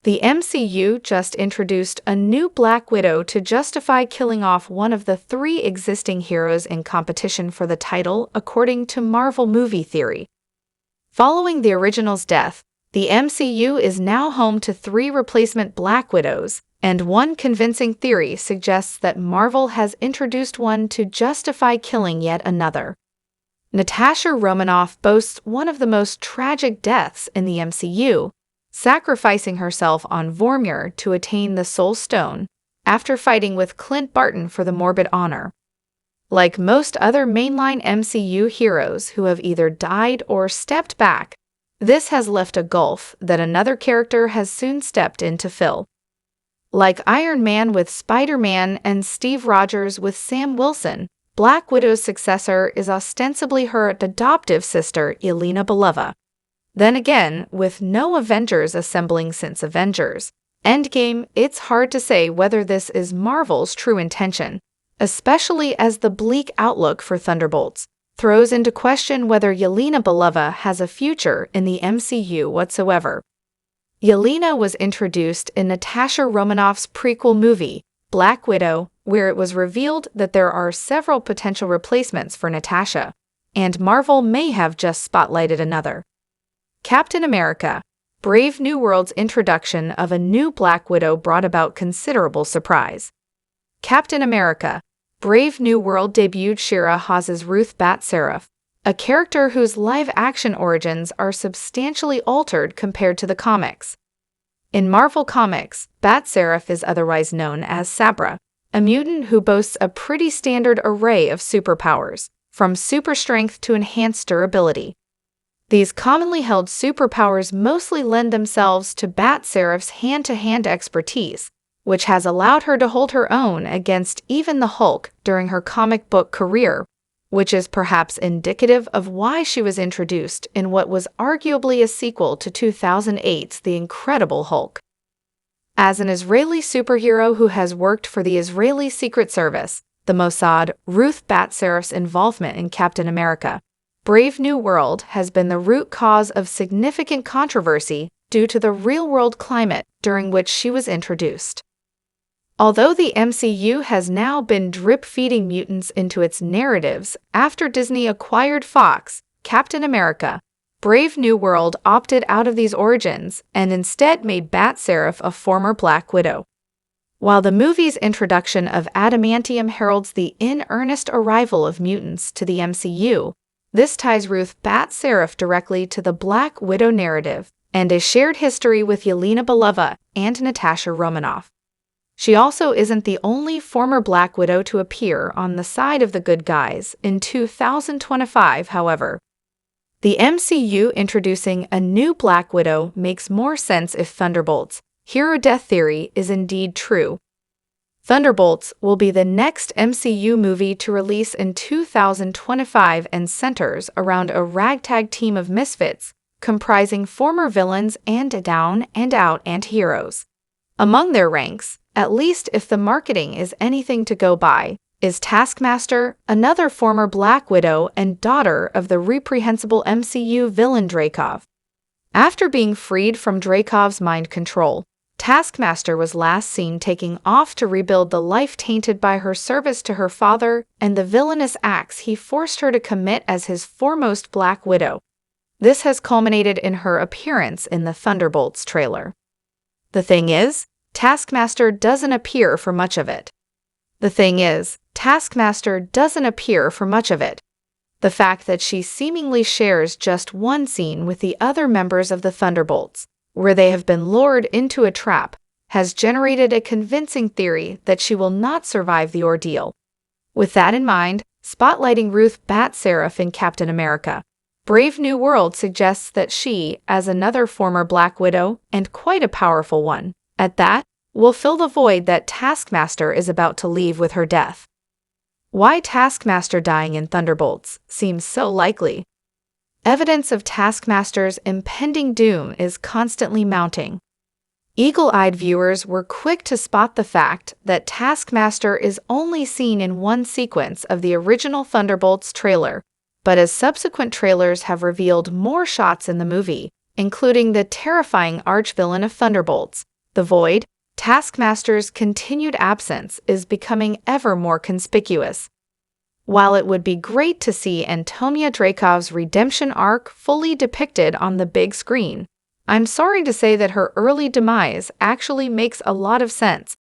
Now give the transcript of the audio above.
The MCU just introduced a new Black Widow to justify killing off one of the three existing heroes in competition for the title, according to Marvel movie theory. Following the original's death, the MCU is now home to three replacement Black Widows, and one convincing theory suggests that Marvel has introduced one to justify killing yet another. Natasha Romanoff boasts one of the most tragic deaths in the MCU, sacrificing herself on Vormir to attain the Soul Stone, after fighting with Clint Barton for the morbid honor. Like most other mainline MCU heroes who have either died or stepped back, this has left a gulf that another character has soon stepped in to fill. Like Iron Man with Spider-Man and Steve Rogers with Sam Wilson, Black Widow's successor is ostensibly her adoptive sister, Yelena Belova. Then again, with no Avengers assembling since Avengers Endgame, it's hard to say whether this is Marvel's true intention, especially as the bleak outlook for Thunderbolts throws into question whether Yelena Belova has a future in the MCU whatsoever. Yelena was introduced in Natasha Romanoff's prequel movie, Black Widow, where it was revealed that there are several potential replacements for Natasha, and Marvel may have just spotlighted another. Captain America: Brave New World's introduction of a new Black Widow brought about considerable surprise. Captain America: Brave New World debuted Shira Haas's Ruth Bat Seraph, a character whose live-action origins are substantially altered compared to the comics. In Marvel Comics, Bat Seraph is otherwise known as Sabra, a mutant who boasts a pretty standard array of superpowers, from super strength to enhanced durability. These commonly held superpowers mostly lend themselves to Bat Seraph's hand-to-hand expertise, which has allowed her to hold her own against even the Hulk during her comic book career, which is perhaps indicative of why she was introduced in what was arguably a sequel to 2008's The Incredible Hulk. As an Israeli superhero who has worked for the Israeli Secret Service, the Mossad, Ruth Bat Seraph's involvement in Captain America: Brave New World has been the root cause of significant controversy due to the real-world climate during which she was introduced. Although the MCU has now been drip-feeding mutants into its narratives after Disney acquired Fox, Captain America: Brave New World opted out of these origins and instead made Bat Seraph a former Black Widow. While the movie's introduction of adamantium heralds the in-earnest arrival of mutants to the MCU, this ties Ruth Bat Seraph directly to the Black Widow narrative and a shared history with Yelena Belova and Natasha Romanoff. She also isn't the only former Black Widow to appear on the side of the good guys in 2025, however. The MCU introducing a new Black Widow makes more sense if Thunderbolts' hero death theory is indeed true. Thunderbolts will be the next MCU movie to release in 2025 and centers around a ragtag team of misfits comprising former villains and down-and-out anti-heroes. Among their ranks, at least if the marketing is anything to go by, is Taskmaster, another former Black Widow and daughter of the reprehensible MCU villain Dreykov. After being freed from Dreykov's mind control, Taskmaster was last seen taking off to rebuild the life tainted by her service to her father and the villainous acts he forced her to commit as his foremost Black Widow. This has culminated in her appearance in the Thunderbolts trailer. The thing is, Taskmaster doesn't appear for much of it. The fact that she seemingly shares just one scene with the other members of the Thunderbolts, where they have been lured into a trap, has generated a convincing theory that she will not survive the ordeal. With that in mind, spotlighting Ruth Bat Seraph in Captain America: Brave New World suggests that she, as another former Black Widow, and quite a powerful one, at that, will fill the void that Taskmaster is about to leave with her death. Why Taskmaster dying in Thunderbolts seems so likely. Evidence of Taskmaster's impending doom is constantly mounting. Eagle-eyed viewers were quick to spot the fact that Taskmaster is only seen in one sequence of the original Thunderbolts trailer, but as subsequent trailers have revealed more shots in the movie, including the terrifying arch-villain of Thunderbolts, The Void, Taskmaster's continued absence is becoming ever more conspicuous. While it would be great to see Antonia Dreykov's redemption arc fully depicted on the big screen, I'm sorry to say that her early demise actually makes a lot of sense,